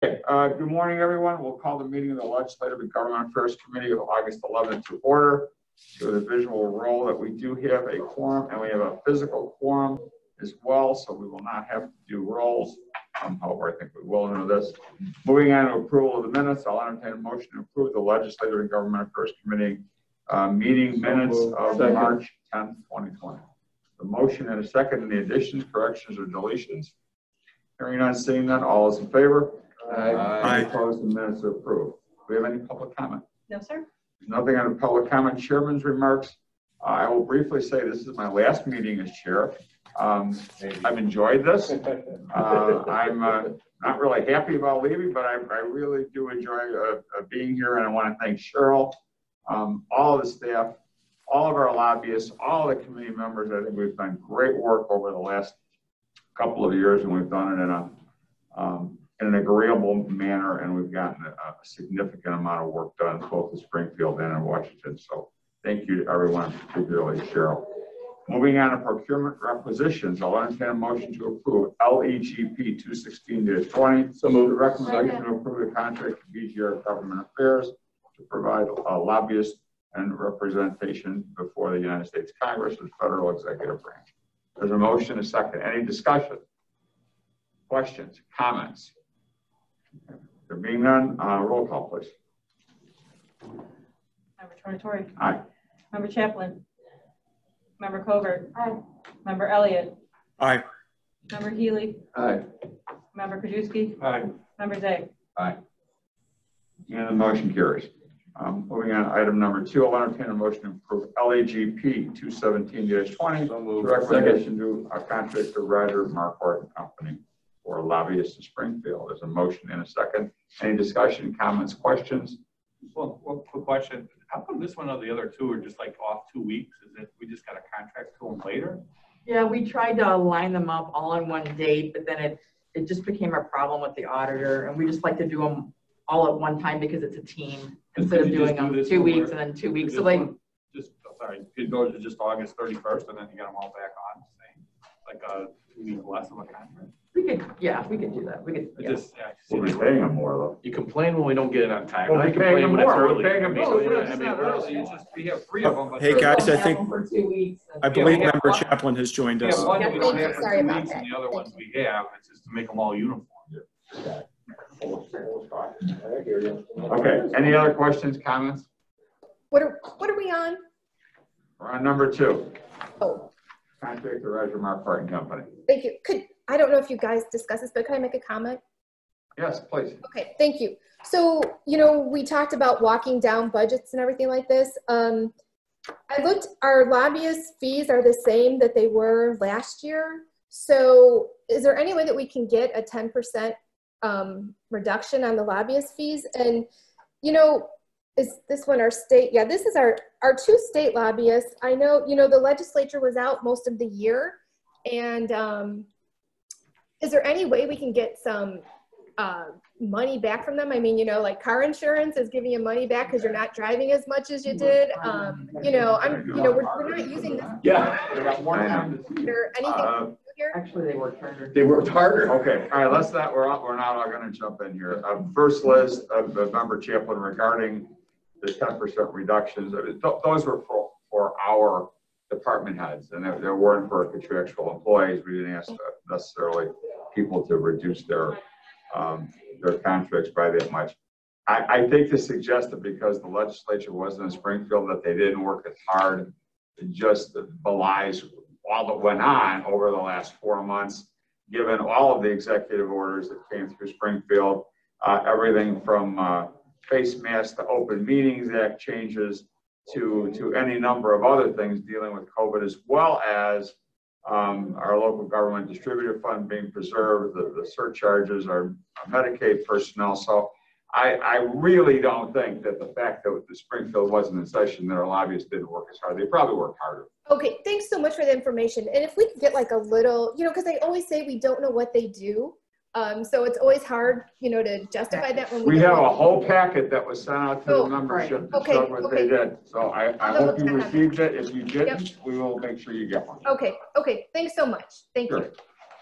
Good morning, everyone. We'll call the meeting of the Legislative and Government Affairs Committee of August 11th to order. To the visual roll that we do have a quorum and we have a physical quorum as well, so we will not have to do rolls. However, I think we will into this. Moving on to approval of the minutes, I'll entertain a motion to approve the Legislative and Government Affairs Committee meeting minutes of March 10th, 2020. The motion and a second. Any additions, corrections, or deletions? Hearing none, seeing none, all is in favor? Aye. Opposed, the minutes are approved. Do we have any public comment? No, sir. There's nothing under public comment. Chairman's remarks. I will briefly say this is my last meeting as chair. I've enjoyed this. I'm not really happy about leaving, but I really do enjoy being here, and I want to thank Cheryl, all of the staff, all of our lobbyists, all the committee members. I think we've done great work over the last couple of years, and we've done it in an agreeable manner, and we've gotten a significant amount of work done both in Springfield and in Washington. So thank you to everyone, particularly Cheryl. Moving on to procurement requisitions, I'll entertain a motion to approve LEGP 216-20. So move the recommendation to approve the contract to BGR Government Affairs to provide lobbyists and representation before the United States Congress and federal executive branch. There's a motion, a second. Any discussion? Questions? Comments? There being none, roll call, please. Member Tornatore. Aye. Member Chaplin. Member Covert. Aye. Member Elliott. Aye. Member Healy. Aye. Member Krajewski. Aye. Member Zag. Aye. And the motion carries. Moving on to item number 2, I'll entertain a motion to approve LAGP 217-20. So move. Recommendation to a contract to Roger Marquardt and Company for lobbyists in Springfield. There's a motion and a second. Any discussion, comments, questions? Well, one quick question. How come this one or the other two are just like off 2 weeks? Is it we just got a contract to them later? Yeah, we tried to line them up all on one date, but then it just became a problem with the auditor, and we just like to do them all at one time because it's a team instead of doing them 2 weeks and then 2 weeks. So like, it goes to just August 31st, and then you got them all back on, like a 2 week less of a contract. we could do that. We could. Yeah. We'll be paying them more though. You complain when we don't get it on time. Well, I complain when it's early. We have 3 of them. But hey guys, I think for 2 weeks. I believe Member Chaplin has joined us. One Yeah, we thank don't you. have for Sorry 2 about weeks, that. and the other ones we have, it's just to make them all uniform. Okay. Any other questions, comments? What are we on? We're on number 2. Oh, Contract to Roger Marquardt and Company. thank you. I don't know if you guys discussed this, but can I make a comment? Yes, please. Okay, thank you. So, we talked about walking down budgets and everything like this. I looked, our lobbyist fees are the same that they were last year. So is there any way that we can get a 10% reduction on the lobbyist fees? And, is this one our state? Yeah, this is our 2 state lobbyists. I know, the legislature was out most of the year. And is there any way we can get some money back from them? I mean, like car insurance is giving you money back because you're not driving as much as you did. We're not using this. Yeah. We got more time. Is there anything here? Actually, they worked harder. They worked harder. Okay. All right. Let's not. We're not all going to jump in here. First, Liz, Member Chaplin, regarding the 10% reductions. Those were for our department heads, and they weren't for contractual employees. We didn't ask necessarily people to reduce their contracts by that much. I think to suggest that because the legislature wasn't in Springfield that they didn't work as hard, it just belies all that went on over the last 4 months, given all of the executive orders that came through Springfield, everything from face masks to Open Meetings Act changes to any number of other things dealing with COVID, as well as our local government distributor fund being preserved, the surcharges, our Medicaid personnel. So I really don't think that the fact that the Springfield wasn't in session that our lobbyists didn't work as hard. They probably worked harder. Okay, thanks so much for the information. And if we could get like a little, because they always say we don't know what they do. So it's always hard, to justify that when we have a whole packet that was sent out to the membership to show what they did. So I hope you received it. If you didn't, we will make sure you get one. Okay. Thanks so much. Thank you.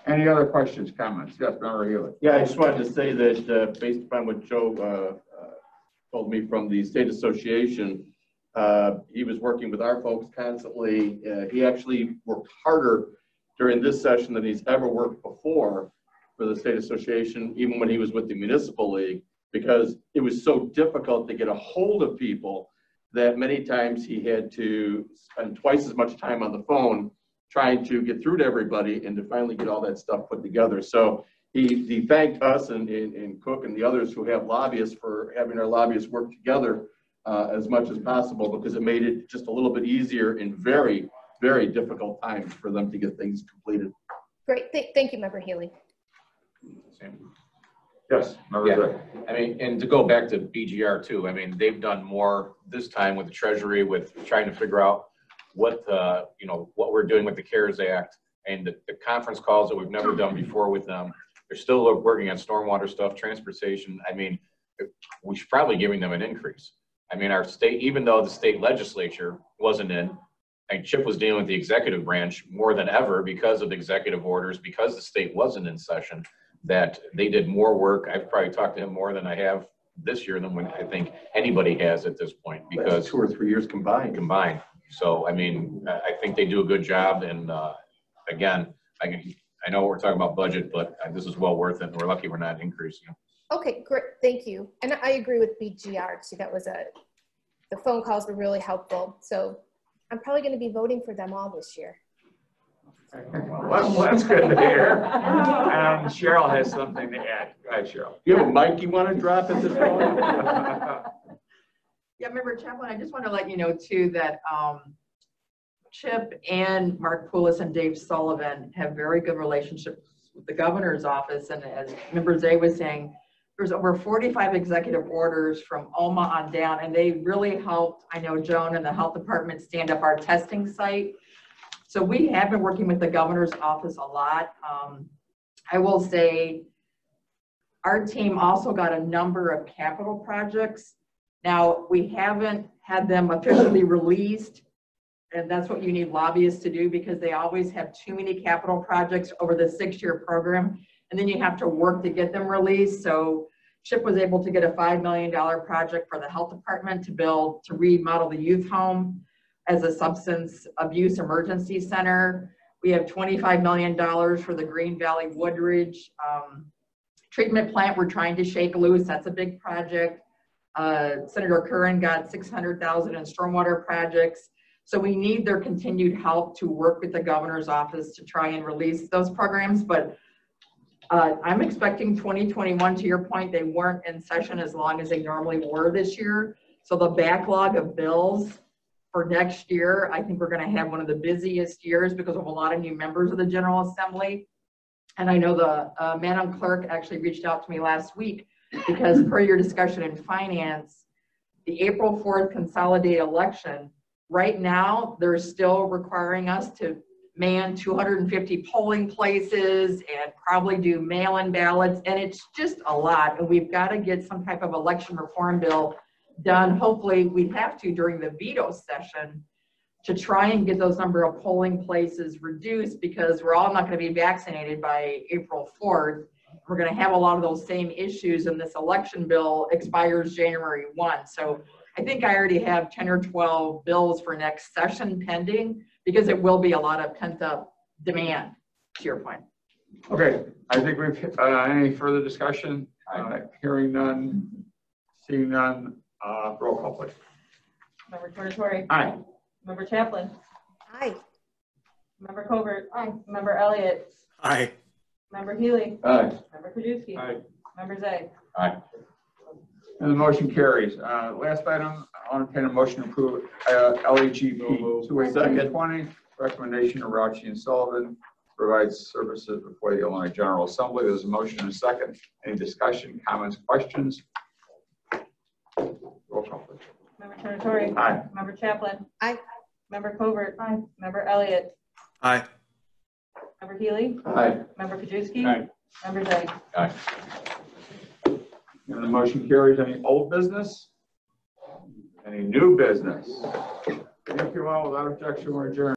Any other questions, comments? Yes, Member Healy. Yeah, I just wanted to say that based upon what Joe told me from the state association, he was working with our folks constantly. He actually worked harder during this session than he's ever worked before for the state association, even when he was with the municipal league, because it was so difficult to get a hold of people that many times he had to spend twice as much time on the phone trying to get through to everybody and to finally get all that stuff put together. So he thanked us and Cook and the others who have lobbyists for having our lobbyists work together as much as possible, because it made it just a little bit easier in very, very difficult times for them to get things completed. Great. Thank you, Member Healy. Yes, Member Zay. I mean, and to go back to BGR too, I mean, they've done more this time with the Treasury, with trying to figure out what, you know, what we're doing with the CARES Act and the conference calls that we've never done before with them. They're still working on stormwater stuff, transportation. I mean, we should probably giving them an increase. I mean, our state, even though the state legislature wasn't in, and Chip was dealing with the executive branch more than ever because of the executive orders, because the state wasn't in session, that they did more work. I've probably talked to him more than I have this year than when I think anybody has at this point, because that's 2 or 3 years combined. So, I mean, I think they do a good job. And again, I know we're talking about budget, but this is well worth it. And we're lucky we're not increasing. Okay, great. Thank you. And I agree with BGR too. That was the phone calls were really helpful. So I'm probably going to be voting for them all this year. Well, that's good to hear. And Cheryl has something to add. Go ahead, Cheryl. You have a mic you want to drop at this point? Yeah, Member Chaplin, I just want to let you know too that Chip and Mark Poulos and Dave Sullivan have very good relationships with the governor's office. And as Member Zay was saying, there's over 45 executive orders from Alma on down, and they really helped, I know, Joan and the health department stand up our testing site. So we have been working with the governor's office a lot. I will say our team also got a number of capital projects. Now, we haven't had them officially released, and that's what you need lobbyists to do, because they always have too many capital projects over the 6-year program, and then you have to work to get them released. So Chip was able to get a $5 million project for the health department to remodel the youth home as a substance abuse emergency center. We have $25 million for the Green Valley Woodridge treatment plant we're trying to shake loose. That's a big project. Senator Curran got $600,000 in stormwater projects. So we need their continued help to work with the governor's office to try and release those programs. But I'm expecting 2021, to your point, they weren't in session as long as they normally were this year. So the backlog of bills for next year, I think we're going to have one of the busiest years because of a lot of new members of the General Assembly. And I know the Madam Clerk actually reached out to me last week because per your discussion in finance, the April 4th consolidated election, right now, they're still requiring us to man 250 polling places and probably do mail-in ballots. And it's just a lot. And we've got to get some type of election reform bill done. Hopefully we'd have to during the veto session to try and get those number of polling places reduced, because we're all not going to be vaccinated by April 4th. We're going to have a lot of those same issues, and this election bill expires January 1. So I think I already have 10 or 12 bills for next session pending, because it will be a lot of pent up demand, to your point. Okay, I think we've, any further discussion? Hearing none, seeing none, roll call please. Member Tornatore. Aye. Member Chaplin. Aye. Member Covert. Aye. Member Elliott. Aye. Member Healy. Aye. Member Krajewski. Aye. Member Zay. Aye. And the motion carries. Last item, I'll entertain a motion to approve LAGP 21820, recommendation of Rauchi and Sullivan, provides services before the Illinois General Assembly. There's a motion and a second. Any discussion, comments, questions? Roll call please. Member Tornatore. Aye. Member Chaplin. Aye. Member Covert. Aye. Member Elliott. Aye. Member Healy. Aye. Member Krajewski. Aye. Member Zay. Aye. And the motion carries. Any old business? Any new business? Thank you all. Without objection, we're adjourned.